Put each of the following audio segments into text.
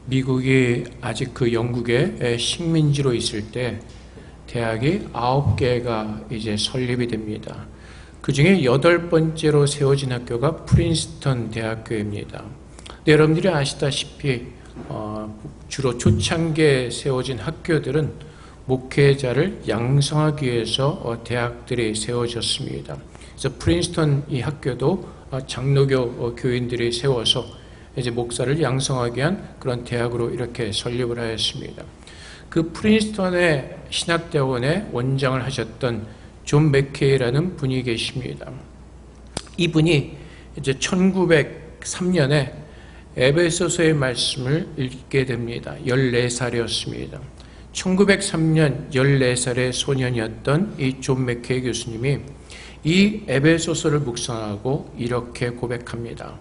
미국이 아직 그 영국의 식민지로 있을 때 대학이 9개가 이제 설립이 됩니다. 그 중에 8번째로 세워진 학교가 프린스턴 대학교입니다. 여러분들이 아시다시피 주로 초창기에 세워진 학교들은 목회자를 양성하기 위해서 대학들이 세워졌습니다. 그래서 프린스턴 이 학교도 장로교 교인들이 세워서 이제 목사를 양성하기 위한 그런 대학으로 이렇게 설립을 하였습니다. 그 프린스턴의 신학대학원의 원장을 하셨던 존 맥케이라는 분이 계십니다. 이분이 이제 1903년에 에베소서의 말씀을 읽게 됩니다. 14살이었습니다. 1903년 14살의 소년이었던 이 존 맥케이 교수님이 이 에베소서를 묵상하고 이렇게 고백합니다.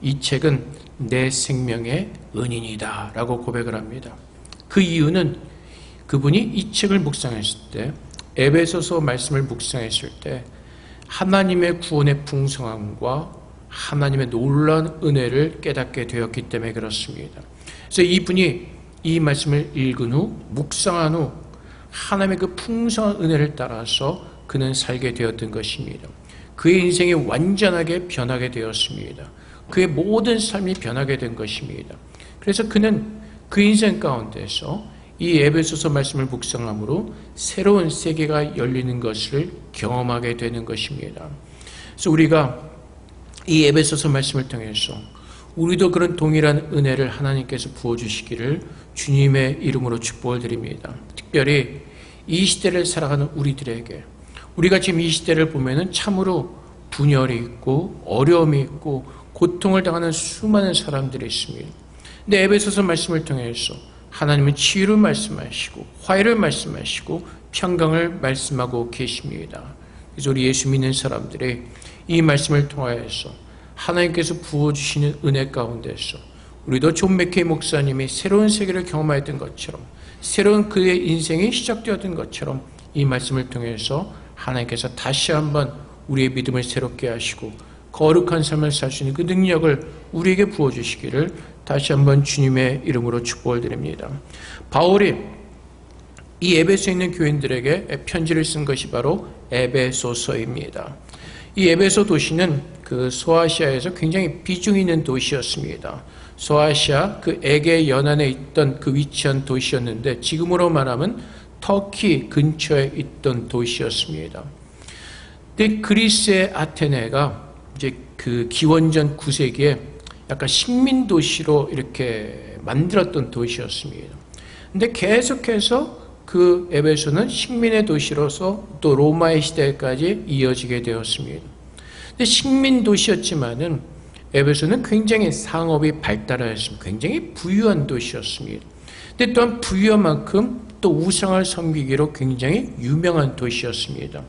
이 책은 내 생명의 은인이다 라고 고백을 합니다. 그 이유는 그분이 이 책을 묵상했을 때, 에베소서 말씀을 묵상했을 때 하나님의 구원의 풍성함과 하나님의 놀라운 은혜를 깨닫게 되었기 때문에 그렇습니다. 그래서 이분이 이 말씀을 읽은 후, 묵상한 후 하나님의 그 풍성한 은혜를 따라서 그는 살게 되었던 것입니다. 그의 인생이 완전하게 변하게 되었습니다. 그의 모든 삶이 변하게 된 것입니다. 그래서 그는 그 인생 가운데서 이 에베소서 말씀을 묵상함으로 새로운 세계가 열리는 것을 경험하게 되는 것입니다. 그래서 우리가 이 에베소서 말씀을 통해서 우리도 그런 동일한 은혜를 하나님께서 부어주시기를 주님의 이름으로 축복을 드립니다. 특별히 이 시대를 살아가는 우리들에게, 우리가 지금 이 시대를 보면은 참으로 분열이 있고 어려움이 있고 고통을 당하는 수많은 사람들이 있습니다. 근데 에베소서 말씀을 통해서 하나님은 치유를 말씀하시고 화해를 말씀하시고 평강을 말씀하고 계십니다. 그래서 우리 예수 믿는 사람들이 이 말씀을 통하여서 하나님께서 부어주시는 은혜 가운데서 우리도 존 맥케이 목사님이 새로운 세계를 경험하였던 것처럼, 새로운 그의 인생이 시작되었던 것처럼 이 말씀을 통해서 하나님께서 다시 한번 우리의 믿음을 새롭게 하시고 거룩한 삶을 살 수 있는 그 능력을 우리에게 부어주시기를 다시 한번 주님의 이름으로 축복을 드립니다. 바울이 이 에베소에 있는 교인들에게 편지를 쓴 것이 바로 에베소서입니다. 이 에베소 도시는 그 소아시아에서 굉장히 비중 있는 도시였습니다. 소아시아 그 에게 연안에 있던 그 위치한 도시였는데 지금으로 말하면 터키 근처에 있던 도시였습니다. 근데 그리스의 아테네가 이제 그 기원전 9세기에 약간 식민 도시로 이렇게 만들었던 도시였습니다. 근데 계속해서 그 에베소는 식민의 도시로서 또 로마의 시대까지 이어지게 되었습니다. 근데 식민 도시였지만은 에베소는 굉장히 상업이 발달하였습니다. 굉장히 부유한 도시였습니다. 근데 또한 부유한 만큼 또 우상을 섬기기로 굉장히 유명한 도시였습니다.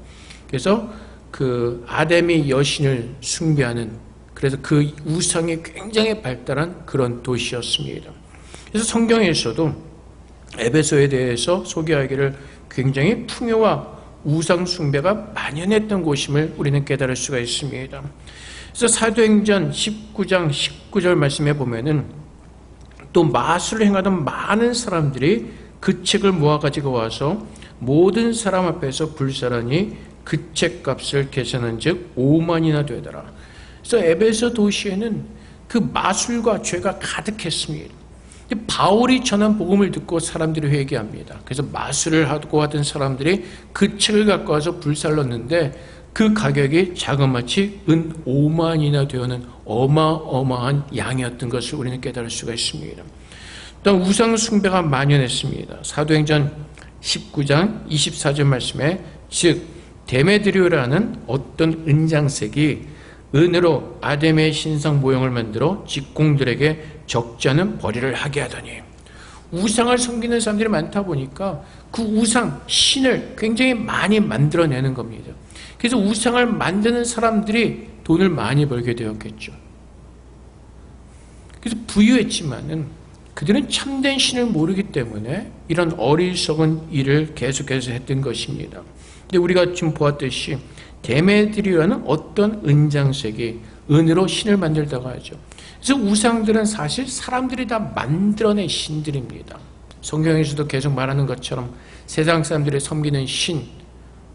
그래서 그 아데미 여신을 숭배하는, 그래서 그 우상이 굉장히 발달한 그런 도시였습니다. 그래서 성경에서도 에베소에 대해서 소개하기를 굉장히 풍요와 우상 숭배가 만연했던 곳임을 우리는 깨달을 수가 있습니다. 그래서 사도행전 19장 19절 말씀에 보면은 또 마술을 행하던 많은 사람들이 그 책을 모아가지고 와서 모든 사람 앞에서 불사르니 그 책값을 계산한 즉 5만이나 되더라. 그래서 에베소 도시에는 그 마술과 죄가 가득했습니다. 바울이 전한 복음을 듣고 사람들이 회개합니다. 그래서 마술을 하고 하던 사람들이 그 책을 갖고 와서 불살랐는데 그 가격이 자그마치 은 5만이나 되는 어마어마한 양이었던 것을 우리는 깨달을 수가 있습니다. 또 우상 숭배가 만연했습니다. 사도행전 19장 24절 말씀에 즉 데메드리오라는 어떤 은장색이 은으로 아데미의 신상 모형을 만들어 직공들에게 적지 않은 벌이를 하게 하더니, 우상을 섬기는 사람들이 많다 보니까 그 우상, 신을 굉장히 많이 만들어내는 겁니다. 그래서 우상을 만드는 사람들이 돈을 많이 벌게 되었겠죠. 그래서 부유했지만은 그들은 참된 신을 모르기 때문에 이런 어리석은 일을 계속해서 했던 것입니다. 근데 우리가 지금 보았듯이 데메드리오라는 어떤 은장색이 은으로 신을 만들다고 하죠. 그래서 우상들은 사실 사람들이 다 만들어낸 신들입니다. 성경에서도 계속 말하는 것처럼 세상 사람들이 섬기는 신,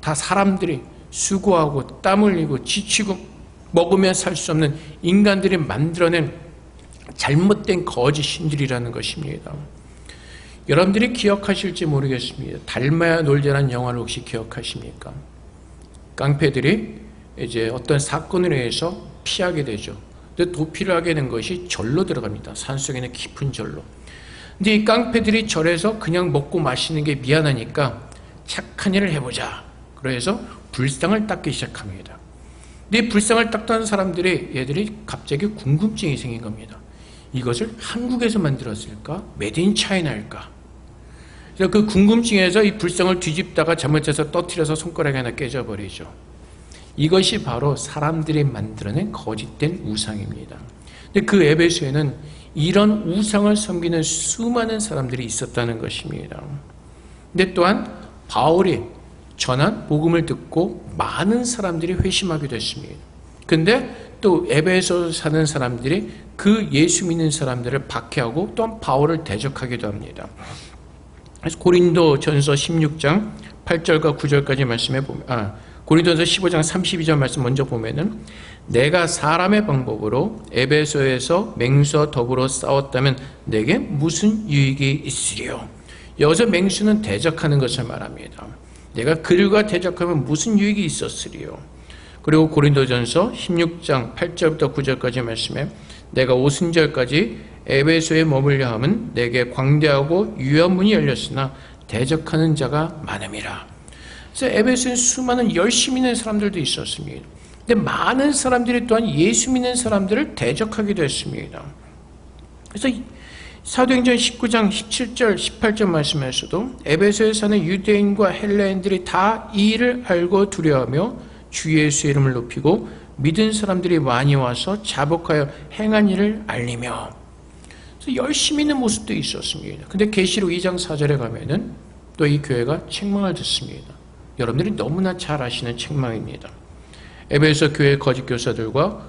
다 사람들이 수고하고 땀 흘리고 지치고 먹으면 살 수 없는 인간들이 만들어낸 잘못된 거짓 신들이라는 것입니다. 여러분들이 기억하실지 모르겠습니다. 달마야 놀자라는 영화를 혹시 기억하십니까? 깡패들이 이제 어떤 사건으로 인해서 피하게 되죠. 근데 도피를 하게 된 것이 절로 들어갑니다. 산속에 있는 깊은 절로. 근데 이 깡패들이 절에서 그냥 먹고 마시는 게 미안하니까 착한 일을 해보자. 그래서 불상을 닦기 시작합니다. 근데 불상을 닦던 얘들이 갑자기 궁금증이 생긴 겁니다. 이것을 한국에서 만들었을까? 메드 인 차이나일까? 그래서 그 궁금증에서 이 불상을 뒤집다가 잘못해서 떠뜨려서 손가락이 하나 깨져버리죠. 이것이 바로 사람들이 만들어낸 거짓된 우상입니다. 근데 그 에베소에는 이런 우상을 섬기는 수많은 사람들이 있었다는 것입니다. 근데 또한 바울이 전한 복음을 듣고 많은 사람들이 회심하게 됐습니다. 근데 또 에베소 사는 사람들이 그 예수 믿는 사람들을 박해하고 또한 바울을 대적하기도 합니다. 그래서 고린도전서 16장 8절과 9절까지 말씀해 보면 고린도전서 15장 32절 말씀 먼저 보면은 내가 사람의 방법으로 에베소에서 맹수와 더불어 싸웠다면 내게 무슨 유익이 있으리요? 여기서 맹수는 대적하는 것을 말합니다. 내가 그들과 대적하면 무슨 유익이 있었으리요? 그리고 고린도전서 16장 8절부터 9절까지 말씀에 내가 오순절까지 에베소에 머물려 함은 내게 광대하고 유한 문이 열렸으나 대적하는 자가 많음이라. 그래서 에베소에 수많은 열심히 있는 사람들도 있었습니다. 근데 많은 사람들이 또한 예수 믿는 사람들을 대적하기도 했습니다. 그래서 사도행전 19장 17절 18절 말씀에서도 에베소에 사는 유대인과 헬라인들이 다 이 일을 알고 두려워하며 주 예수의 이름을 높이고 믿은 사람들이 많이 와서 자복하여 행한 일을 알리며, 그래서 열심히 있는 모습도 있었습니다. 근데 계시록 2장 4절에 가면은 또 이 교회가 책망을 듣습니다. 여러분들이 너무나 잘 아시는 책망입니다. 에베소 교회 거짓 교사들과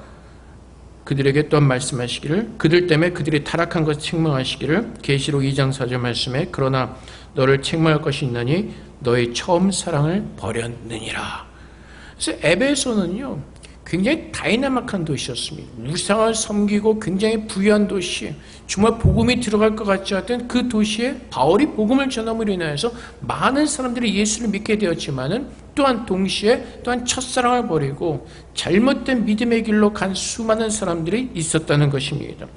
그들에게 또한 말씀하시기를 그들 때문에 그들이 타락한 것을 책망하시기를 계시록 2장 4절 말씀에 그러나 너를 책망할 것이 있나니 너의 처음 사랑을 버렸느니라. 그래서 에베소는요 굉장히 다이나믹한 도시였습니다. 우상을 섬기고 굉장히 부유한 도시, 정말 복음이 들어갈 것 같지 않던 그 도시에 바울이 복음을 전함으로 인하여서 많은 사람들이 예수를 믿게 되었지만은 또한 동시에 또한 첫사랑을 버리고 잘못된 믿음의 길로 간 수많은 사람들이 있었다는 것입니다.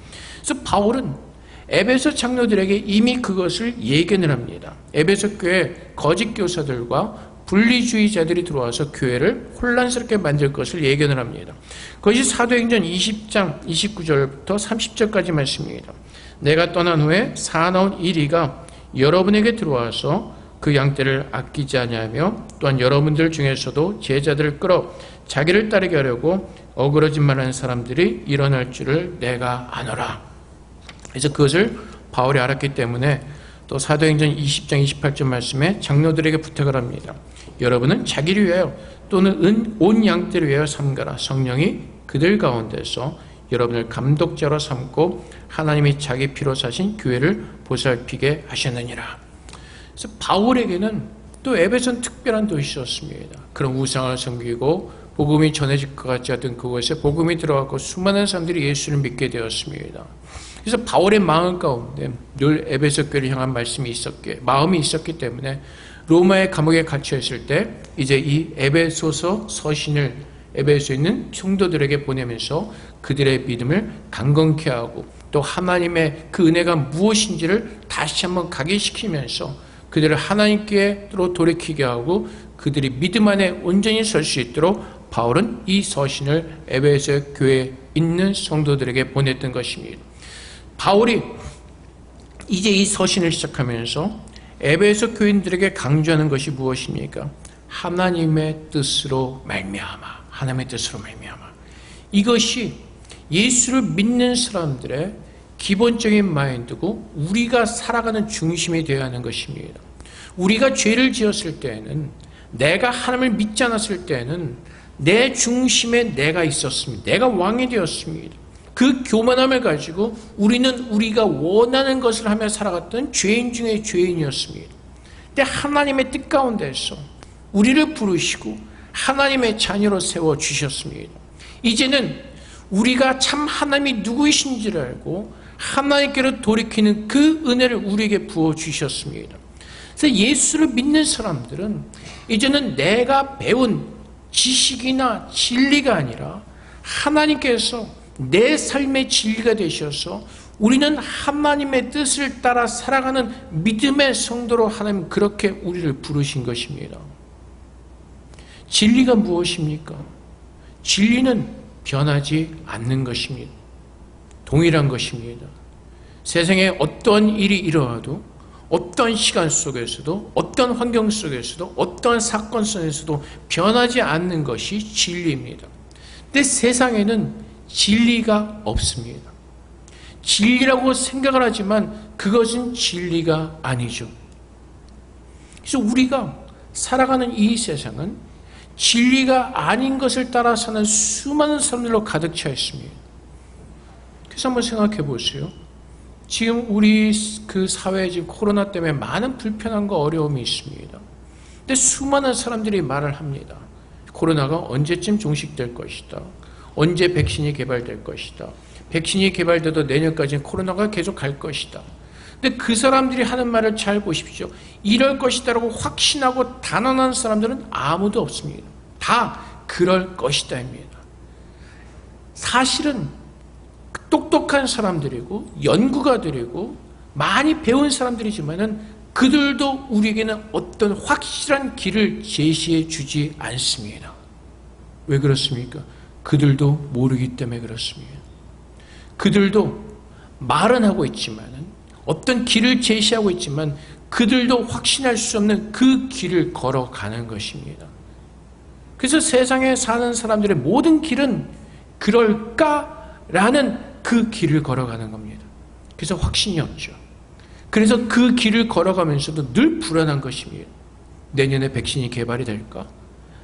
그래서 바울은 에베소 장로들에게 이미 그것을 예견을 합니다. 에베소 교회 거짓 교사들과 분리주의자들이 들어와서 교회를 혼란스럽게 만들 것을 예견을 합니다. 그것이 사도행전 20장 29절부터 30절까지 말씀입니다. 내가 떠난 후에 사나운 이리가 여러분에게 들어와서 그 양떼를 아끼지 아니하며 또한 여러분들 중에서도 제자들을 끌어 자기를 따르게 하려고 어그러짐만 하는 사람들이 일어날 줄을 내가 아노라. 그래서 그것을 바울이 알았기 때문에 또 사도행전 20장 28절 말씀에 장로들에게 부탁을 합니다. 여러분은 자기를 위하여 또는 온 양떼를 위하여 삼가라. 성령이 그들 가운데서 여러분을 감독자로 삼고 하나님이 자기 피로 사신 교회를 보살피게 하셨느니라. 그래서 바울에게는 또 에베소는 특별한 도시였습니다. 그런 우상을 섬기고 복음이 전해질 것 같지 않던 그곳에 복음이 들어갔고 수많은 사람들이 예수를 믿게 되었습니다. 그래서 바울의 마음 가운데 늘 에베소 교회를 향한 마음이 있었기 때문에 로마의 감옥에 갇혀 있을 때 이제 이 에베소서 서신을 에베소에 있는 성도들에게 보내면서 그들의 믿음을 강건케 하고 또 하나님의 그 은혜가 무엇인지를 다시 한번 각인시키면서 그들을 하나님께로 돌이키게 하고 그들이 믿음 안에 온전히 설 수 있도록 바울은 이 서신을 에베소 교회에 있는 성도들에게 보냈던 것입니다. 바울이 이제 이 서신을 시작하면서 에베소 교인들에게 강조하는 것이 무엇입니까? 하나님의 뜻으로 말미암아. 하나님의 뜻으로 말미암아. 이것이 예수를 믿는 사람들의 기본적인 마인드고 우리가 살아가는 중심이 되어야 하는 것입니다. 우리가 죄를 지었을 때에는 내가 하나님을 믿지 않았을 때에는 내 중심에 내가 있었습니다. 내가 왕이 되었습니다. 그 교만함을 가지고 우리는 우리가 원하는 것을 하며 살아갔던 죄인 중에 죄인이었습니다. 근데 하나님의 뜻 가운데서 우리를 부르시고 하나님의 자녀로 세워주셨습니다. 이제는 우리가 참 하나님이 누구이신지를 알고 하나님께로 돌이키는 그 은혜를 우리에게 부어주셨습니다. 그래서 예수를 믿는 사람들은 이제는 내가 배운 지식이나 진리가 아니라 하나님께서 내 삶의 진리가 되셔서 우리는 하나님의 뜻을 따라 살아가는 믿음의 성도로 하나님 그렇게 우리를 부르신 것입니다. 진리가 무엇입니까? 진리는 변하지 않는 것입니다. 동일한 것입니다. 세상에 어떤 일이 일어나도 어떤 시간 속에서도 어떤 환경 속에서도 어떤 사건 속에서도 변하지 않는 것이 진리입니다. 근데 세상에는 진리가 없습니다. 진리라고 생각을 하지만 그것은 진리가 아니죠. 그래서 우리가 살아가는 이 세상은 진리가 아닌 것을 따라 사는 수많은 사람들로 가득 차 있습니다. 그래서 한번 생각해 보세요. 지금 우리 그 사회에 지금 코로나 때문에 많은 불편함과 어려움이 있습니다. 근데 수많은 사람들이 말을 합니다. 코로나가 언제쯤 종식될 것이다. 언제 백신이 개발될 것이다. 백신이 개발돼도 내년까지는 코로나가 계속 갈 것이다. 근데 그 사람들이 하는 말을 잘 보십시오. 이럴 것이다라고 확신하고 단언하는 사람들은 아무도 없습니다. 다 그럴 것이다입니다. 사실은 똑똑한 사람들이고 연구가들이고 많이 배운 사람들이지만은 그들도 우리에게는 어떤 확실한 길을 제시해 주지 않습니다. 왜 그렇습니까? 그들도 모르기 때문에 그렇습니다. 그들도 말은 하고 있지만은 어떤 길을 제시하고 있지만 그들도 확신할 수 없는 그 길을 걸어가는 것입니다. 그래서 세상에 사는 사람들의 모든 길은 그럴까라는 그 길을 걸어가는 겁니다. 그래서 확신이 없죠. 그래서 그 길을 걸어가면서도 늘 불안한 것입니다. 내년에 백신이 개발이 될까?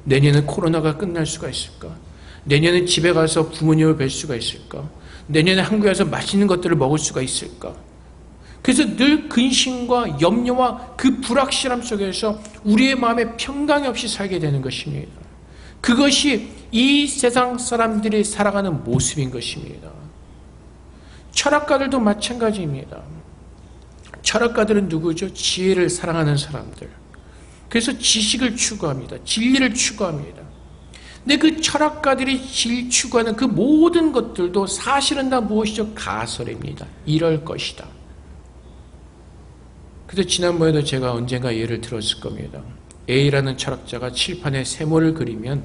내년에 코로나가 끝날 수가 있을까? 내년에 집에 가서 부모님을 뵐 수가 있을까? 내년에 한국에 와서 맛있는 것들을 먹을 수가 있을까? 그래서 늘 근심과 염려와 그 불확실함 속에서 우리의 마음에 평강이 없이 살게 되는 것입니다. 그것이 이 세상 사람들이 살아가는 모습인 것입니다. 철학가들도 마찬가지입니다. 철학가들은 누구죠? 지혜를 사랑하는 사람들. 그래서 지식을 추구합니다. 진리를 추구합니다. 근데 그 철학가들이 추구하는 그 모든 것들도 사실은 다 무엇이죠? 가설입니다. 이럴 것이다. 그래서 지난번에도 제가 언젠가 예를 들었을 겁니다. A라는 철학자가 칠판에 세모를 그리면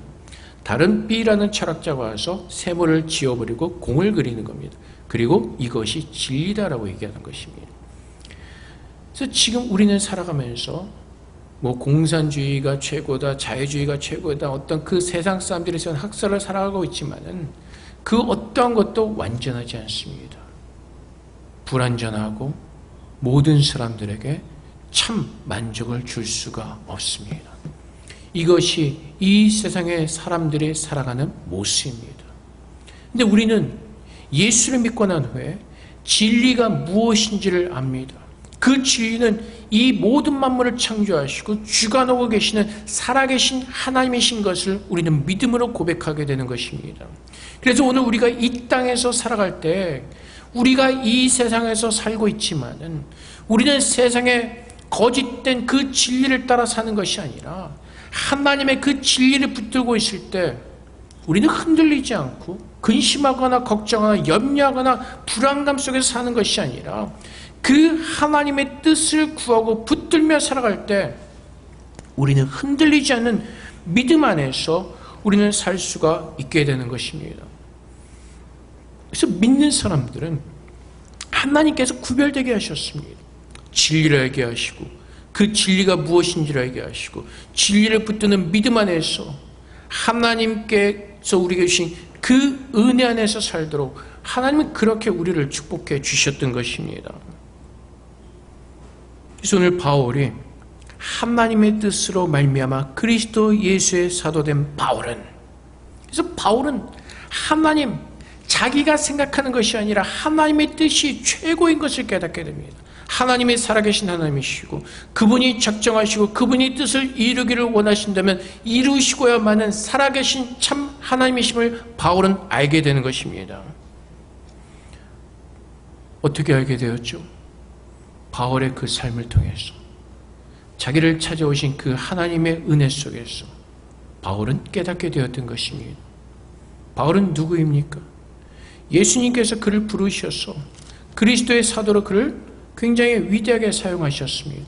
다른 B라는 철학자가 와서 세모를 지워버리고 공을 그리는 겁니다. 그리고 이것이 진리다라고 얘기하는 것입니다. 그래서 지금 우리는 살아가면서 공산주의가 최고다, 자유주의가 최고다, 어떤 그 세상 사람들이 세운 학설을 살아가고 있지만은 그 어떠한 것도 완전하지 않습니다. 불완전하고 모든 사람들에게 참 만족을 줄 수가 없습니다. 이것이 이 세상의 사람들이 살아가는 모습입니다. 근데 우리는 예수를 믿고 난 후에 진리가 무엇인지를 압니다. 그 진리는 이 모든 만물을 창조하시고 주관하고 계시는 살아계신 하나님이신 것을 우리는 믿음으로 고백하게 되는 것입니다. 그래서 오늘 우리가 이 땅에서 살아갈 때 우리가 이 세상에서 살고 있지만은 우리는 세상에 거짓된 그 진리를 따라 사는 것이 아니라 하나님의 그 진리를 붙들고 있을 때 우리는 흔들리지 않고 근심하거나 걱정하거나 염려하거나 불안감 속에서 사는 것이 아니라 그 하나님의 뜻을 구하고 붙들며 살아갈 때 우리는 흔들리지 않는 믿음 안에서 우리는 살 수가 있게 되는 것입니다. 그래서 믿는 사람들은 하나님께서 구별되게 하셨습니다. 진리를 알게 하시고 그 진리가 무엇인지를 알게 하시고 진리를 붙드는 믿음 안에서 하나님께서 우리에게 주신 그 은혜 안에서 살도록 하나님은 그렇게 우리를 축복해 주셨던 것입니다. 그래서 오늘 바울이 하나님의 뜻으로 말미암아 그리스도 예수의 사도된 바울은 그래서 바울은 하나님, 자기가 생각하는 것이 아니라 하나님의 뜻이 최고인 것을 깨닫게 됩니다. 하나님이 살아계신 하나님이시고 그분이 작정하시고 그분이 뜻을 이루기를 원하신다면 이루시고야만은 살아계신 참 하나님이심을 바울은 알게 되는 것입니다. 어떻게 알게 되었죠? 바울의 그 삶을 통해서, 자기를 찾아오신 그 하나님의 은혜 속에서 바울은 깨닫게 되었던 것입니다. 바울은 누구입니까? 예수님께서 그를 부르셔서 그리스도의 사도로 그를 굉장히 위대하게 사용하셨습니다.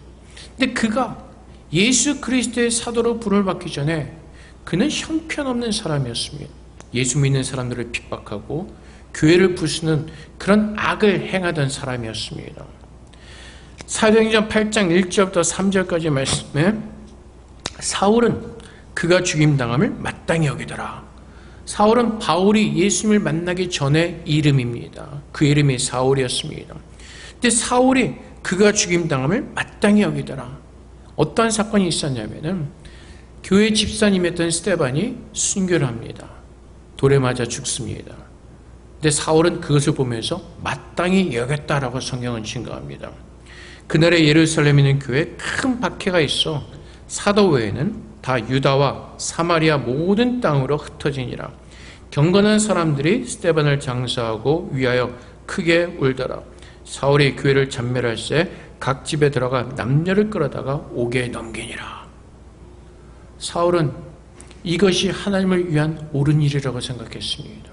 근데 그가 예수 그리스도의 사도로 부름을 받기 전에 그는 형편없는 사람이었습니다. 예수 믿는 사람들을 핍박하고 교회를 부수는 그런 악을 행하던 사람이었습니다. 사도행전 8장 1절부터 3절까지 말씀에 사울은 그가 죽임당함을 마땅히 여기더라. 사울은 바울이 예수님을 만나기 전의 이름입니다. 그 이름이 사울이었습니다. 근데 사울이 그가 죽임당함을 마땅히 여기더라. 어떠한 사건이 있었냐면은 교회 집사님이었던 스데반이 순교를 합니다. 돌에 맞아 죽습니다. 근데 사울은 그것을 보면서 마땅히 여겼다라고 성경은 증거합니다. 그날의 예루살렘에 있는 교회에 큰 박해가 있어 사도 외에는 다 유다와 사마리아 모든 땅으로 흩어지니라. 경건한 사람들이 스데반을 장사하고 위하여 크게 울더라. 사울이 교회를 잔멸할 때 각 집에 들어가 남녀를 끌어다가 옥에 넘기니라. 사울은 이것이 하나님을 위한 옳은 일이라고 생각했습니다.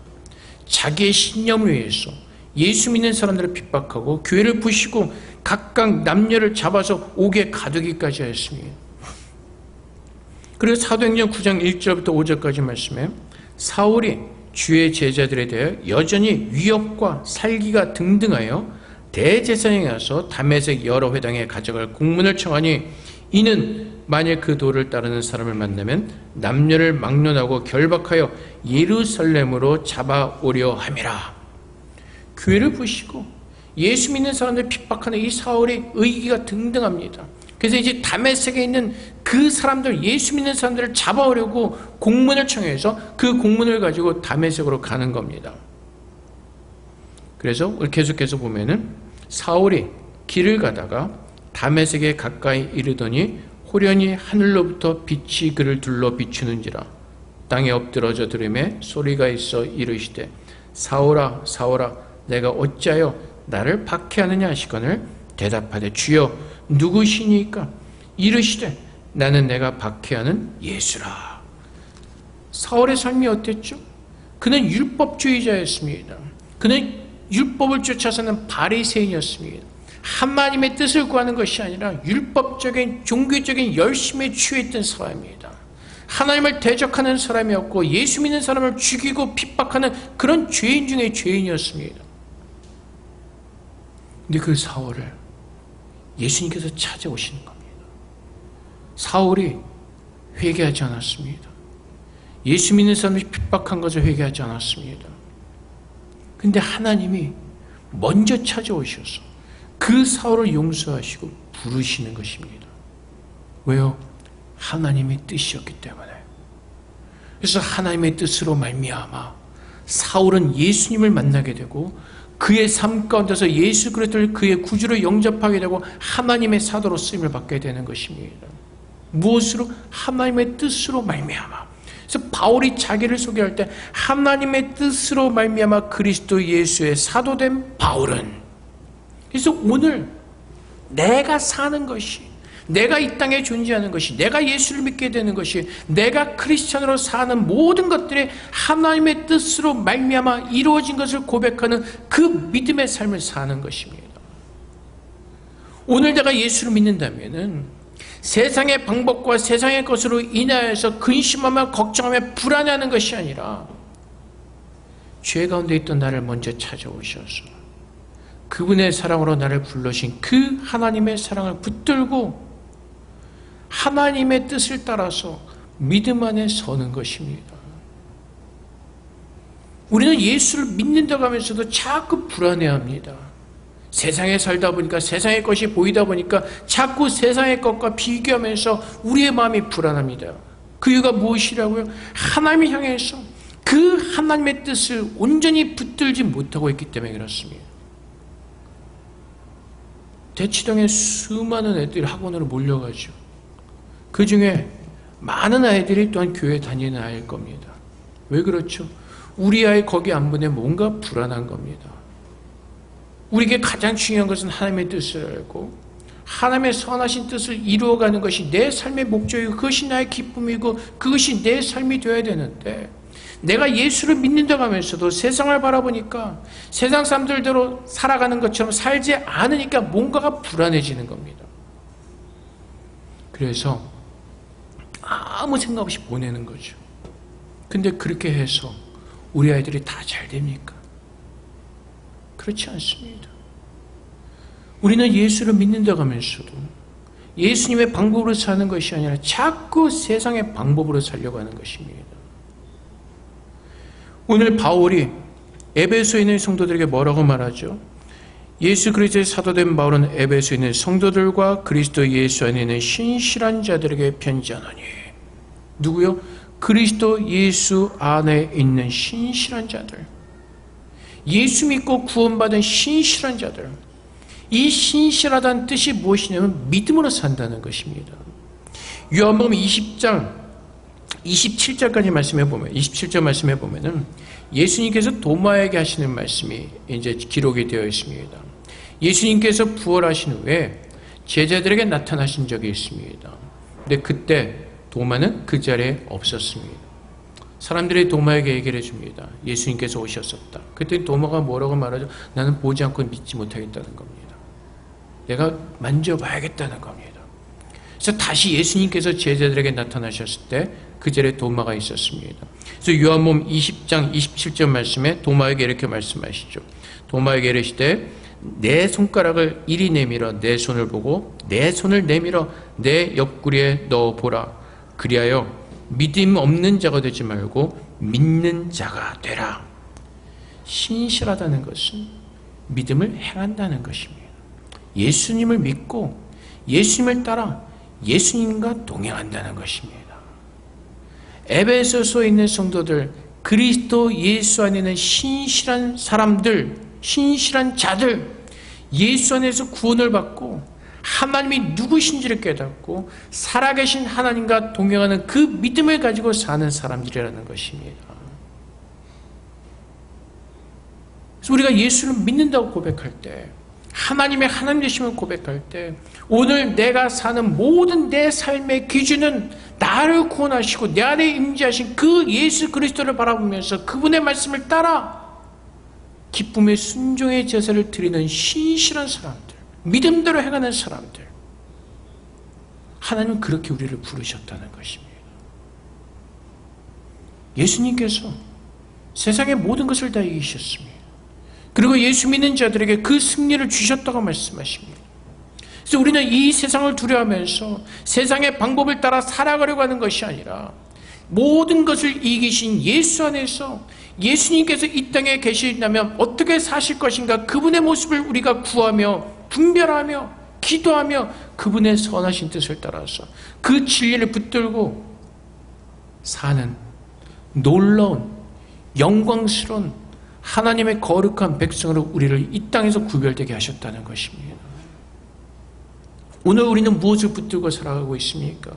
자기의 신념을 위해서 예수 믿는 사람들을 핍박하고 교회를 부시고 각각 남녀를 잡아서 옥에 가두기까지 하였습니다. 그리고 사도행전 9장 1절부터 5절까지 말씀에 사울이 주의 제자들에 대해 여전히 위협과 살기가 등등하여 대제사장에 가서 다메섹 여러 회당에 가져갈 공문을 청하니 이는 만일 그 도를 따르는 사람을 만나면 남녀를 막론하고 결박하여 예루살렘으로 잡아오려 함이라. 교회를 부시고 예수 믿는 사람들 핍박하는 이 사울이 의기가 등등합니다. 그래서 이제 다메섹에 있는 그 사람들, 예수 믿는 사람들을 잡아오려고 공문을 청해서 그 공문을 가지고 다메섹으로 가는 겁니다. 그래서 계속해서 보면은 사울이 길을 가다가 다메섹에 가까이 이르더니 호련히 하늘로부터 빛이 그를 둘러 비추는지라. 땅에 엎드러져 들음에 소리가 있어 이르시되 사울아 사울아 내가 어찌하여 나를 박해하느냐 하시거늘 대답하되 주여 누구시니까? 이르시되 나는 내가 박해하는 예수라. 사울의 삶이 어땠죠? 그는 율법주의자였습니다. 그는 율법을 쫓아서는 바리새인이었습니다. 하나님의 뜻을 구하는 것이 아니라 율법적인 종교적인 열심에 취했던 사람입니다. 하나님을 대적하는 사람이었고 예수 믿는 사람을 죽이고 핍박하는 그런 죄인 중에 죄인이었습니다. 근데 그 사울을 예수님께서 찾아오시는 겁니다. 사울이 회개하지 않았습니다. 예수 믿는 사람이 핍박한 것을 회개하지 않았습니다. 근데 하나님이 먼저 찾아오셔서 그 사울을 용서하시고 부르시는 것입니다. 왜요? 하나님의 뜻이었기 때문에. 그래서 하나님의 뜻으로 말미암아 사울은 예수님을 만나게 되고 그의 삶 가운데서 예수 그리스도를 그의 구주로 영접하게 되고 하나님의 사도로 쓰임을 받게 되는 것입니다. 무엇으로? 하나님의 뜻으로 말미암아. 그래서 바울이 자기를 소개할 때 하나님의 뜻으로 말미암아 그리스도 예수의 사도된 바울은, 그래서 오늘 내가 사는 것이, 내가 이 땅에 존재하는 것이, 내가 예수를 믿게 되는 것이, 내가 크리스찬으로 사는 모든 것들이 하나님의 뜻으로 말미암아 이루어진 것을 고백하는 그 믿음의 삶을 사는 것입니다. 오늘 내가 예수를 믿는다면은 세상의 방법과 세상의 것으로 인하여서 근심하며 걱정하며 불안해하는 것이 아니라 죄 가운데 있던 나를 먼저 찾아오셔서 그분의 사랑으로 나를 불러신 그 하나님의 사랑을 붙들고 하나님의 뜻을 따라서 믿음 안에 서는 것입니다. 우리는 예수를 믿는다고 하면서도 자꾸 불안해합니다. 세상에 살다 보니까 세상의 것이 보이다 보니까 자꾸 세상의 것과 비교하면서 우리의 마음이 불안합니다. 그 이유가 무엇이라고요? 하나님을 향해서 그 하나님의 뜻을 온전히 붙들지 못하고 있기 때문에 그렇습니다. 대치동에 수많은 애들이 학원으로 몰려가죠. 그 중에 많은 아이들이 또한 교회 다니는 아이일 겁니다. 왜 그렇죠? 우리 아이 거기 안 보내 뭔가 불안한 겁니다. 우리에게 가장 중요한 것은 하나님의 뜻을 알고 하나님의 선하신 뜻을 이루어가는 것이 내 삶의 목적이고 그것이 나의 기쁨이고 그것이 내 삶이 되어야 되는데, 내가 예수를 믿는다고 하면서도 세상을 바라보니까 세상 사람들대로 살아가는 것처럼 살지 않으니까 뭔가가 불안해지는 겁니다. 그래서 아무 생각 없이 보내는 거죠. 근데 그렇게 해서 우리 아이들이 다 잘 됩니까? 그렇지 않습니다. 우리는 예수를 믿는다고 하면서도 예수님의 방법으로 사는 것이 아니라 자꾸 세상의 방법으로 살려고 하는 것입니다. 오늘 바울이 에베소에 있는 성도들에게 뭐라고 말하죠? 예수 그리스도의 사도된 바울은 에베소에 있는 성도들과 그리스도 예수 안에 있는 신실한 자들에게 편지하노니. 누구요? 그리스도 예수 안에 있는 신실한 자들. 예수 믿고 구원받은 신실한 자들. 이 신실하다는 뜻이 무엇이냐면 믿음으로 산다는 것입니다. 요한복음 20장 27절까지 말씀해 보면, 27절 말씀해 보면은 예수님께서 도마에게 하시는 말씀이 이제 기록이 되어 있습니다. 예수님께서 부활하신 후에 제자들에게 나타나신 적이 있습니다. 근데 그때 도마는 그 자리에 없었습니다. 사람들이 도마에게 얘기를 해줍니다. 예수님께서 오셨었다. 그때 도마가 뭐라고 말하죠? 나는 보지 않고 믿지 못하겠다는 겁니다. 내가 만져봐야겠다는 겁니다. 그래서 다시 예수님께서 제자들에게 나타나셨을 때 그 자리에 도마가 있었습니다. 그래서 요한복음 20장 27절 말씀에 도마에게 이렇게 말씀하시죠. 도마에게 이르시되 내 손가락을 이리 내밀어 내 손을 보고 내 손을 내밀어 내 옆구리에 넣어보라. 그리하여 믿음 없는 자가 되지 말고 믿는 자가 되라. 신실하다는 것은 믿음을 행한다는 것입니다. 예수님을 믿고 예수님을 따라 예수님과 동행한다는 것입니다. 에베소서에 있는 성도들, 그리스도 예수 안에 있는 신실한 사람들, 신실한 자들, 예수 안에서 구원을 받고 하나님이 누구신지를 깨닫고 살아계신 하나님과 동행하는 그 믿음을 가지고 사는 사람들이라는 것입니다. 그래서 우리가 예수를 믿는다고 고백할 때, 하나님의 하나님 되심을 고백할 때, 오늘 내가 사는 모든 내 삶의 기준은 나를 구원하시고 내 안에 임재하신 그 예수 그리스도를 바라보면서 그분의 말씀을 따라 기쁨의 순종의 제사를 드리는 신실한 사람들, 믿음대로 행하는 사람들, 하나님은 그렇게 우리를 부르셨다는 것입니다. 예수님께서 세상의 모든 것을 다 이기셨습니다. 그리고 예수 믿는 자들에게 그 승리를 주셨다고 말씀하십니다. 그래서 우리는 이 세상을 두려워하면서 세상의 방법을 따라 살아가려고 하는 것이 아니라 모든 것을 이기신 예수 안에서 예수님께서 이 땅에 계신다면 어떻게 사실 것인가, 그분의 모습을 우리가 구하며 분별하며 기도하며 그분의 선하신 뜻을 따라서 그 진리를 붙들고 사는 놀라운 영광스러운 하나님의 거룩한 백성으로 우리를 이 땅에서 구별되게 하셨다는 것입니다. 오늘 우리는 무엇을 붙들고 살아가고 있습니까?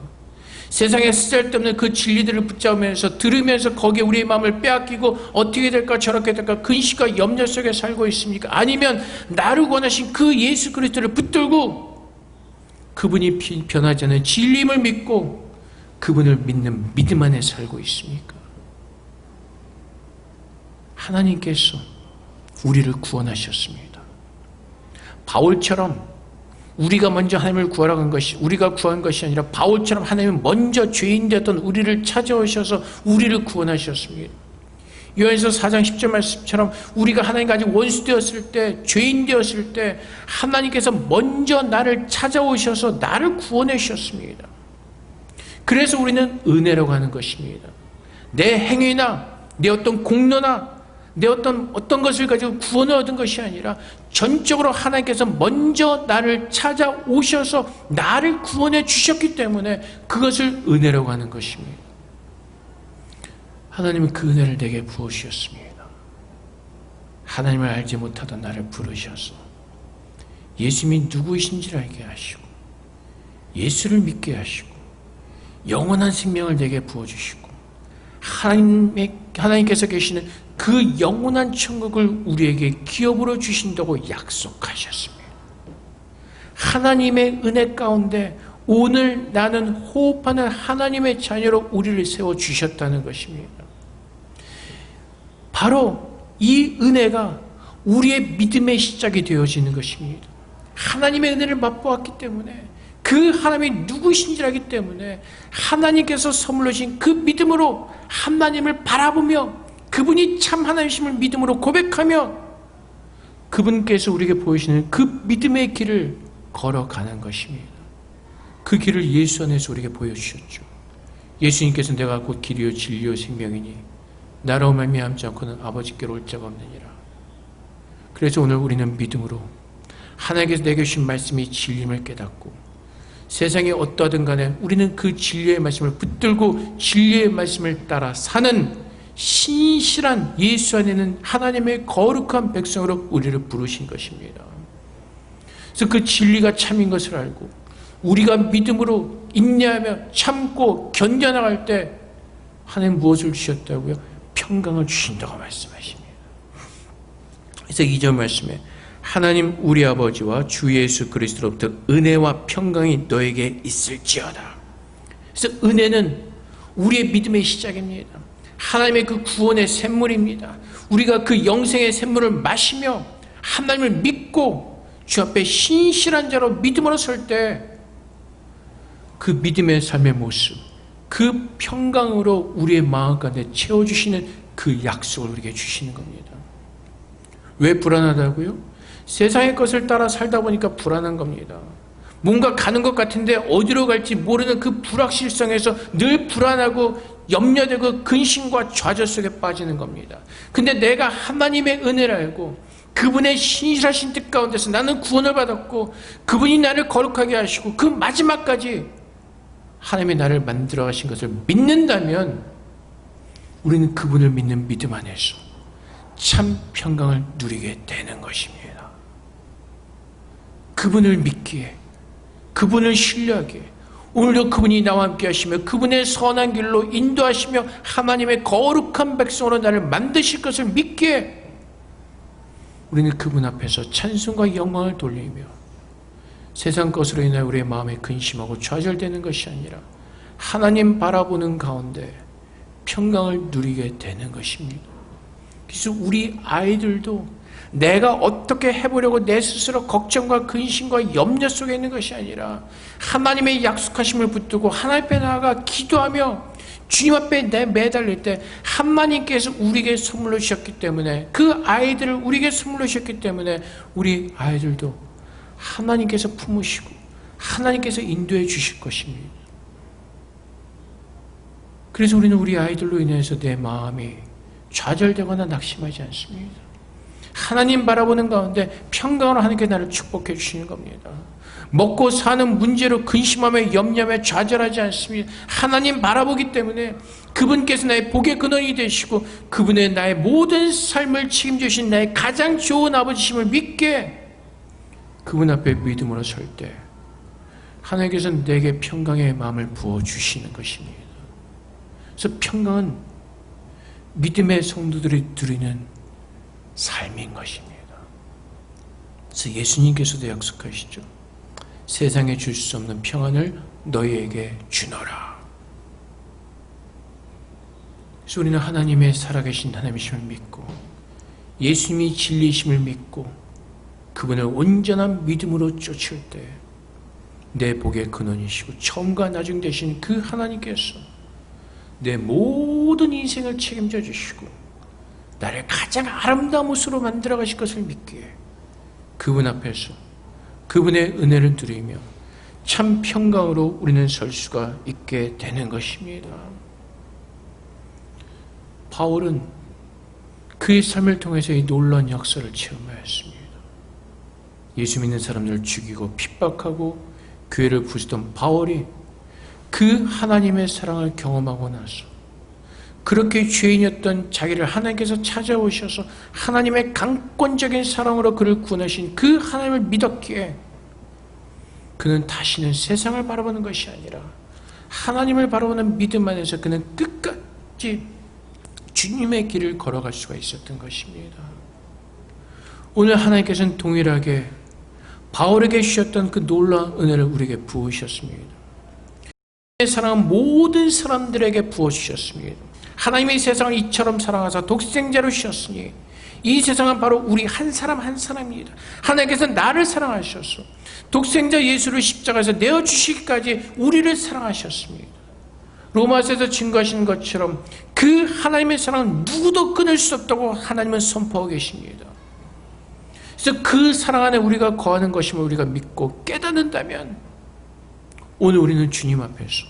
세상에 쓸데없는 그 진리들을 붙잡으면서 들으면서 거기에 우리의 마음을 빼앗기고 어떻게 될까 저렇게 될까 근심과 염려 속에 살고 있습니까? 아니면 나를 원하신 그 예수 그리스도를 붙들고 그분이 변하지 않는 진리임을 믿고 그분을 믿는 믿음 안에 살고 있습니까? 하나님께서 우리를 구원하셨습니다. 바울처럼 우리가 먼저 하나님을 구하라고 한 것이, 우리가 구한 것이 아니라 바울처럼 하나님은 먼저 죄인 되었던 우리를 찾아오셔서 우리를 구원하셨습니다. 요한에서 4장 10절 말씀처럼 우리가 하나님과 아직 원수 되었을 때, 죄인 되었을 때 하나님께서 먼저 나를 찾아오셔서 나를 구원해 주셨습니다. 그래서 우리는 은혜라고 하는 것입니다. 내 행위나 내 어떤 공로나 내 어떤 것을 가지고 구원을 얻은 것이 아니라 전적으로 하나님께서 먼저 나를 찾아오셔서 나를 구원해 주셨기 때문에 그것을 은혜라고 하는 것입니다. 하나님은 그 은혜를 내게 부어주셨습니다. 하나님을 알지 못하던 나를 부르셔서 예수님이 누구이신지를 알게 하시고 예수를 믿게 하시고 영원한 생명을 내게 부어주시고 하나님께서 계시는 그 영원한 천국을 우리에게 기업으로 주신다고 약속하셨습니다. 하나님의 은혜 가운데 오늘 나는 호흡하는 하나님의 자녀로 우리를 세워주셨다는 것입니다. 바로 이 은혜가 우리의 믿음의 시작이 되어지는 것입니다. 하나님의 은혜를 맛보았기 때문에 그 하나님이 누구신지 알기 때문에 하나님께서 선물로 주신 그 믿음으로 하나님을 바라보며 그분이 참 하나님이심을 믿음으로 고백하며 그분께서 우리에게 보이시는 그 믿음의 길을 걸어가는 것입니다. 그 길을 예수 안에서 우리에게 보여주셨죠. 예수님께서 내가 곧 길이요 진리요 생명이니 나로 말미암지 않고는 아버지께로 올 자가 없느니라. 그래서 오늘 우리는 믿음으로 하나님께서 내게 주신 말씀이 진리임을 깨닫고 세상이 어떠하든 간에 우리는 그 진리의 말씀을 붙들고 진리의 말씀을 따라 사는 신실한 예수 안에는 하나님의 거룩한 백성으로 우리를 부르신 것입니다. 그래서 그 진리가 참인 것을 알고 우리가 믿음으로 인내하며 참고 견뎌나갈 때 하나님 무엇을 주셨다고요? 평강을 주신다고 말씀하십니다. 그래서 2절 말씀에 하나님 우리 아버지와 주 예수 그리스도로부터 은혜와 평강이 너에게 있을지어다. 그래서 은혜는 우리의 믿음의 시작입니다. 하나님의 그 구원의 샘물입니다. 우리가 그 영생의 샘물을 마시며 하나님을 믿고 주 앞에 신실한 자로 믿음으로 설 때 그 믿음의 삶의 모습, 그 평강으로 우리의 마음 가운데 채워주시는 그 약속을 우리에게 주시는 겁니다. 왜 불안하다고요? 세상의 것을 따라 살다 보니까 불안한 겁니다. 뭔가 가는 것 같은데 어디로 갈지 모르는 그 불확실성에서 늘 불안하고 염려되고 근심과 좌절 속에 빠지는 겁니다. 근데 내가 하나님의 은혜를 알고 그분의 신실하신 뜻 가운데서 나는 구원을 받았고 그분이 나를 거룩하게 하시고 그 마지막까지 하나님이 나를 만들어 가신 것을 믿는다면 우리는 그분을 믿는 믿음 안에서 참 평강을 누리게 되는 것입니다. 그분을 믿기에, 그분을 신뢰하기에, 오늘도 그분이 나와 함께 하시며 그분의 선한 길로 인도하시며 하나님의 거룩한 백성으로 나를 만드실 것을 믿기에 우리는 그분 앞에서 찬송과 영광을 돌리며 세상 것으로 인하여 우리의 마음에 근심하고 좌절되는 것이 아니라 하나님 바라보는 가운데 평강을 누리게 되는 것입니다. 그래서 우리 아이들도 내가 어떻게 해보려고 내 스스로 걱정과 근심과 염려 속에 있는 것이 아니라 하나님의 약속하심을 붙들고 하나님 앞에 나아가 기도하며 주님 앞에 매달릴 때 하나님께서 우리에게 선물로 주셨기 때문에 그 아이들을 우리에게 선물로 주셨기 때문에 우리 아이들도 하나님께서 품으시고 하나님께서 인도해 주실 것입니다. 그래서 우리는 우리 아이들로 인해서 내 마음이 좌절되거나 낙심하지 않습니다. 하나님 바라보는 가운데 평강으로 하나님께 나를 축복해 주시는 겁니다. 먹고 사는 문제로 근심하며 염려하며 좌절하지 않습니다. 하나님 바라보기 때문에 그분께서 나의 복의 근원이 되시고 그분의 나의 모든 삶을 책임지신 나의 가장 좋은 아버지심을 믿게 그분 앞에 믿음으로 설 때 하나님께서 내게 평강의 마음을 부어주시는 것입니다. 그래서 평강은 믿음의 성도들이 누리는 삶인 것입니다. 그래서 예수님께서도 약속하시죠. 세상에 줄 수 없는 평안을 너희에게 주노라. 그래서 우리는 하나님의 살아계신 하나님이심을 믿고 예수님이 진리이심을 믿고 그분을 온전한 믿음으로 쫓을 때 내 복의 근원이시고 처음과 나중 되신 그 하나님께서 내 모든 인생을 책임져 주시고 나를 가장 아름다운 모습으로 만들어 가실 것을 믿기에 그분 앞에서 그분의 은혜를 누리며 참 평강으로 우리는 설 수가 있게 되는 것입니다. 바울은 그의 삶을 통해서 이 놀라운 역사를 체험하였습니다. 예수 믿는 사람들을 죽이고 핍박하고 교회를 부수던 바울이 그 하나님의 사랑을 경험하고 나서 그렇게 죄인이었던 자기를 하나님께서 찾아오셔서 하나님의 강권적인 사랑으로 그를 구원하신 그 하나님을 믿었기에 그는 다시는 세상을 바라보는 것이 아니라 하나님을 바라보는 믿음 안에서 그는 끝까지 주님의 길을 걸어갈 수가 있었던 것입니다. 오늘 하나님께서는 동일하게 바울에게 주셨던 그 놀라운 은혜를 우리에게 부으셨습니다. 하나님의 사랑은 모든 사람들에게 부어주셨습니다. 하나님의 세상을 이처럼 사랑하사 독생자로 주셨으니 이 세상은 바로 우리 한 사람 한 사람입니다. 하나님께서 나를 사랑하셔서 독생자 예수를 십자가에서 내어주시기까지 우리를 사랑하셨습니다. 로마서에서 증거하시는 것처럼 그 하나님의 사랑은 누구도 끊을 수 없다고 하나님은 선포하고 계십니다. 그래서 그 사랑 안에 우리가 거하는 것임을 우리가 믿고 깨닫는다면 오늘 우리는 주님 앞에서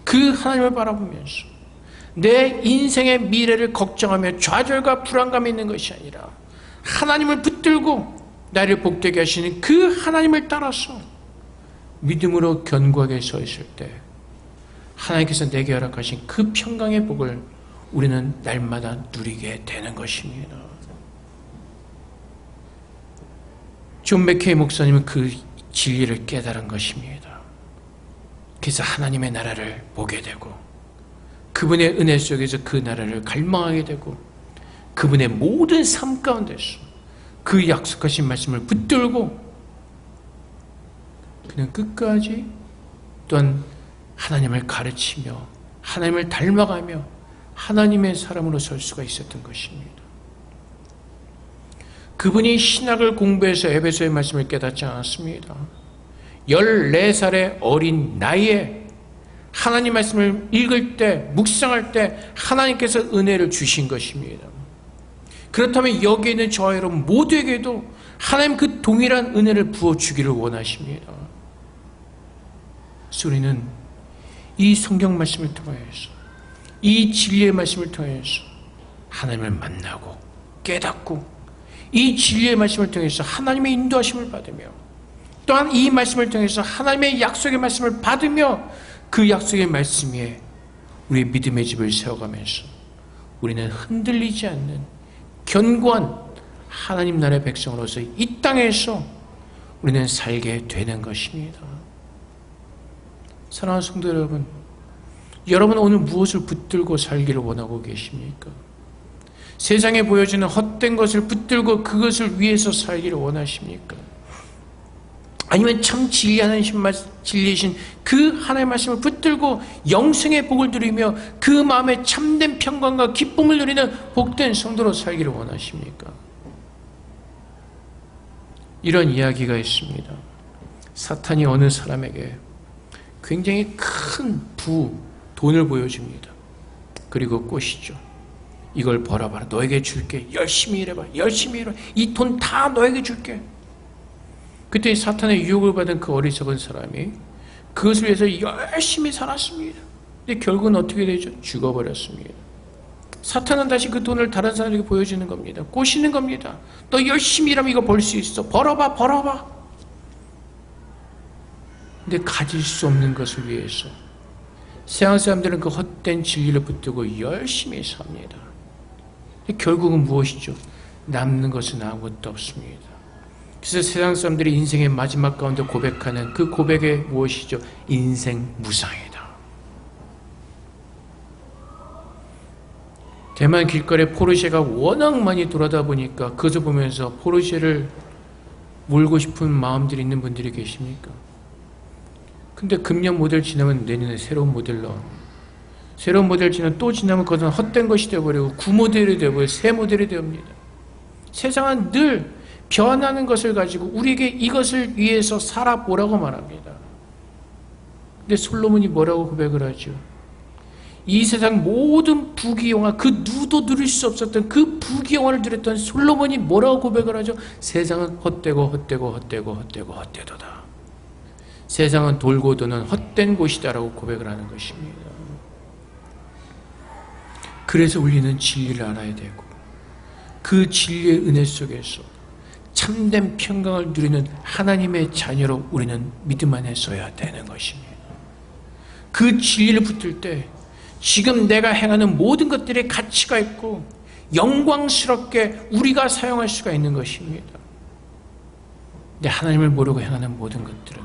그 하나님을 바라보면서 내 인생의 미래를 걱정하며 좌절과 불안감이 있는 것이 아니라 하나님을 붙들고 나를 복되게 하시는 그 하나님을 따라서 믿음으로 견고하게 서 있을 때 하나님께서 내게 허락하신 그 평강의 복을 우리는 날마다 누리게 되는 것입니다. 존 맥케이 목사님은 그 진리를 깨달은 것입니다. 그래서 하나님의 나라를 보게 되고 그분의 은혜 속에서 그 나라를 갈망하게 되고 그분의 모든 삶 가운데서 그 약속하신 말씀을 붙들고 그는 끝까지 또한 하나님을 가르치며 하나님을 닮아가며 하나님의 사람으로 설 수가 있었던 것입니다. 그분이 신학을 공부해서 에베소의 말씀을 깨닫지 않았습니다. 14살의 어린 나이에 하나님 말씀을 읽을 때, 묵상할 때 하나님께서 은혜를 주신 것입니다. 그렇다면 여기에 있는 저와 여러분 모두에게도 하나님 그 동일한 은혜를 부어주기를 원하십니다. 그래서 우리는 이 성경 말씀을 통해서 이 진리의 말씀을 통해서 하나님을 만나고 깨닫고 이 진리의 말씀을 통해서 하나님의 인도하심을 받으며 또한 이 말씀을 통해서 하나님의 약속의 말씀을 받으며 그 약속의 말씀 위에 우리의 믿음의 집을 세워가면서 우리는 흔들리지 않는 견고한 하나님 나라의 백성으로서 이 땅에서 우리는 살게 되는 것입니다. 사랑하는 성도 여러분, 여러분 오늘 무엇을 붙들고 살기를 원하고 계십니까? 세상에 보여지는 헛된 것을 붙들고 그것을 위해서 살기를 원하십니까? 아니면 참 진리이신 그 하나님의 말씀을 붙들고 영생의 복을 누리며 그 마음에 참된 평강과 기쁨을 누리는 복된 성도로 살기를 원하십니까? 이런 이야기가 있습니다. 사탄이 어느 사람에게 굉장히 큰 돈을 보여줍니다. 그리고 꼬시죠. 이걸 벌어봐라. 너에게 줄게. 열심히 일해봐. 열심히 일해. 이 돈 다 너에게 줄게. 그때 사탄의 유혹을 받은 그 어리석은 사람이 그것을 위해서 열심히 살았습니다. 근데 결국은 어떻게 되죠? 죽어버렸습니다. 사탄은 다시 그 돈을 다른 사람에게 보여주는 겁니다. 꼬시는 겁니다. 너 열심히 일하면 이거 벌 수 있어. 벌어봐, 벌어봐. 근데 가질 수 없는 것을 위해서 세상 사람들은 그 헛된 진리를 붙들고 열심히 삽니다. 결국은 무엇이죠? 남는 것은 아무것도 없습니다. 그래서 세상 사람들이 인생의 마지막 가운데 고백하는 그 고백이 무엇이죠? 인생 무상이다. 대만 길거리에 포르쉐가 워낙 많이 돌아다 보니까 그것을 보면서 포르쉐를 몰고 싶은 마음들이 있는 분들이 계십니까? 근데 금년 모델 지나면 내년에 새로운 모델로, 새로운 모델 지나면 또 지나면 그것은 헛된 것이 되어버리고 구모델이 되어버리고 새 모델이 되옵니다. 세상은 늘 변하는 것을 가지고 우리에게 이것을 위해서 살아보라고 말합니다. 근데 솔로몬이 뭐라고 고백을 하죠? 이 세상 모든 부귀영화, 그 누구도 누릴 수 없었던 그 부귀영화를 누렸던 솔로몬이 뭐라고 고백을 하죠? 세상은 헛되고 헛되고 헛되고 헛되고 헛되도다. 세상은 돌고 도는 헛된 곳이다라고 고백을 하는 것입니다. 그래서 우리는 진리를 알아야 되고 그 진리의 은혜 속에서 참된 평강을 누리는 하나님의 자녀로 우리는 믿음 안에 서야 되는 것입니다. 그 진리를 붙들 때 지금 내가 행하는 모든 것들이 가치가 있고 영광스럽게 우리가 사용할 수가 있는 것입니다. 근데 하나님을 모르고 행하는 모든 것들은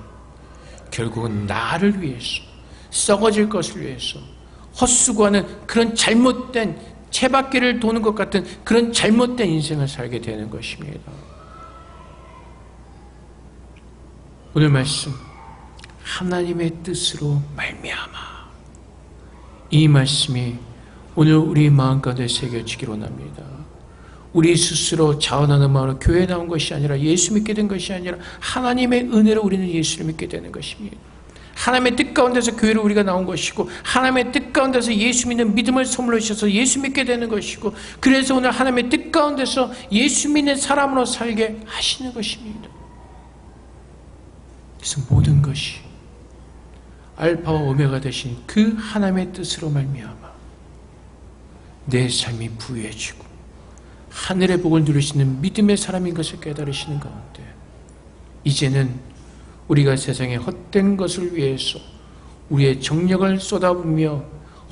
결국은 나를 위해서, 썩어질 것을 위해서 헛수고하는 그런 잘못된, 채바퀴를 도는 것 같은 그런 잘못된 인생을 살게 되는 것입니다. 오늘 말씀, 하나님의 뜻으로 말미암아, 이 말씀이 오늘 우리 마음 가운데 새겨지기를 원합니다. 우리 스스로 자원하는 마음으로 교회에 나온 것이 아니라, 예수 믿게 된 것이 아니라 하나님의 은혜로 우리는 예수를 믿게 되는 것입니다. 하나님의 뜻 가운데서 교회로 우리가 나온 것이고, 하나님의 뜻 가운데서 예수 믿는 믿음을 선물로 주셔서 예수 믿게 되는 것이고, 그래서 오늘 하나님의 뜻 가운데서 예수 믿는 사람으로 살게 하시는 것입니다. 그래서 모든 것이 알파와 오메가 되신 그 하나님의 뜻으로 말미암아 내 삶이 부유해지고 하늘의 복을 누리시는 믿음의 사람인 것을 깨달으시는 가운데, 이제는 우리가 세상의 헛된 것을 위해서 우리의 정력을 쏟아부으며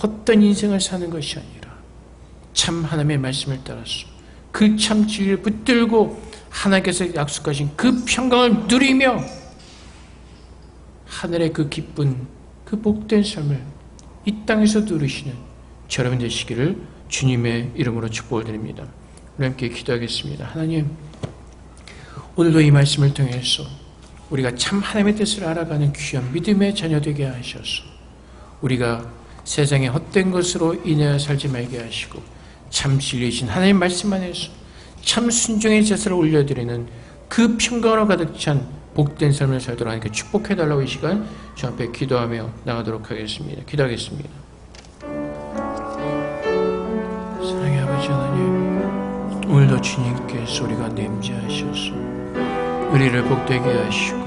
헛된 인생을 사는 것이 아니라 참 하나님의 말씀을 따라서 그 참 진리를 붙들고 하나님께서 약속하신 그 평강을 누리며 하늘의 그 기쁜, 그 복된 삶을 이 땅에서 누리시는 여러분 되시기를 주님의 이름으로 축복을 드립니다. 우리 함께 기도하겠습니다. 하나님, 오늘도 이 말씀을 통해서 우리가 참 하나님의 뜻을 알아가는 귀한 믿음의 자녀 되게 하셔서 우리가 세상의 헛된 것으로 인하여 살지 말게 하시고 참 진리이신 하나님 말씀 안에서 참 순종의 제사를 올려드리는 그 평강으로 가득 찬 복된 삶을 살도록 하나님께 축복해달라고 이 시간 주 앞에 기도하며 나가도록 하겠습니다. 기도하겠습니다. 사랑의 아버지 하나님, 오늘도 주님께서 우리가 냄지하셔서 우리를 복되게 하시고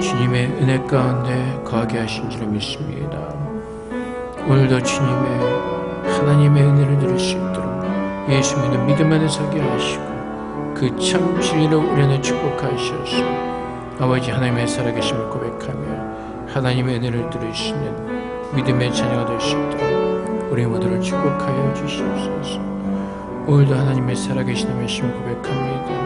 주님의 은혜 가운데 거하게 하신 줄 믿습니다. 오늘도 주님의 하나님의 은혜를 누릴 수 있도록 예수 믿는 믿음 안에 서게 하시고 그 참 진리로 우리 안에 축복하셔서 아버지 하나님의 살아계심을 고백하며 하나님의 은혜를 누릴 수 있는 믿음의 자녀가 될 수 있도록 우리 모두를 축복하여 주시옵소서. 오늘도 하나님의 살아계신 하나님을 고백합니다.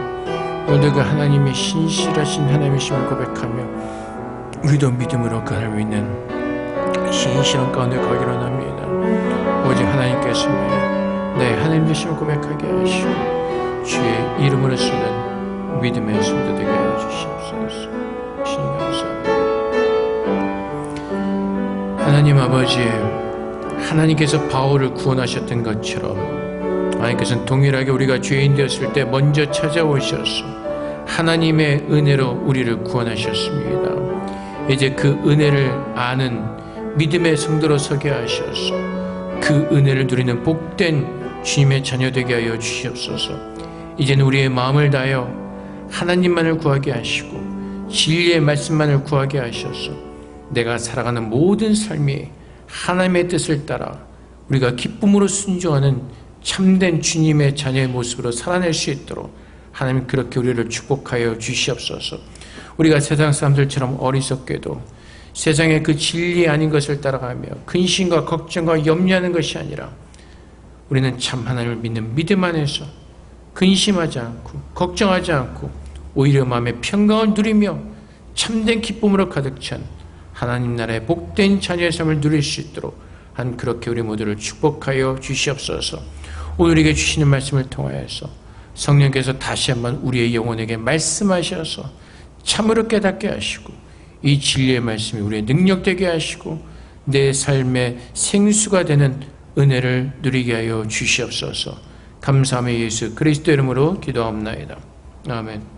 오늘도 그 하나님의 신실하신 하나님의 심을 고백하며 우리도 믿음으로 그 하나님을 믿는 신실한 가운데 가기로 합니다. 오직 하나님께서 내 하나님의 심을 고백하게 하시고 주의 이름으로 쓰는 믿음의 손도 되게 하여 주시옵소서. 주님 감사합니다. 하나님 아버지, 하나님께서 바울을 구원하셨던 것처럼 하나님께서는 동일하게 우리가 죄인 되었을 때 먼저 찾아오셔서 하나님의 은혜로 우리를 구원하셨습니다. 이제 그 은혜를 아는 믿음의 성도로 서게 하셔서 그 은혜를 누리는 복된 주님의 자녀 되게 하여 주시옵소서. 이제는 우리의 마음을 다하여 하나님만을 구하게 하시고 진리의 말씀만을 구하게 하셔서 내가 살아가는 모든 삶이 하나님의 뜻을 따라 우리가 기쁨으로 순종하는 참된 주님의 자녀의 모습으로 살아낼 수 있도록 하나님 그렇게 우리를 축복하여 주시옵소서. 우리가 세상 사람들처럼 어리석게도 세상의 그 진리 아닌 것을 따라가며 근심과 걱정과 염려하는 것이 아니라 우리는 참 하나님을 믿는 믿음 안에서 근심하지 않고 걱정하지 않고 오히려 마음의 평강을 누리며 참된 기쁨으로 가득 찬 하나님 나라의 복된 자녀의 삶을 누릴 수 있도록 한 그렇게 우리 모두를 축복하여 주시옵소서. 오늘에게 주시는 말씀을 통하여서 성령께서 다시 한번 우리의 영혼에게 말씀하셔서 참으로 깨닫게 하시고 이 진리의 말씀이 우리의 능력되게 하시고 내 삶의 생수가 되는 은혜를 누리게 하여 주시옵소서. 감사하며 예수 그리스도 이름으로 기도하옵나이다. 아멘.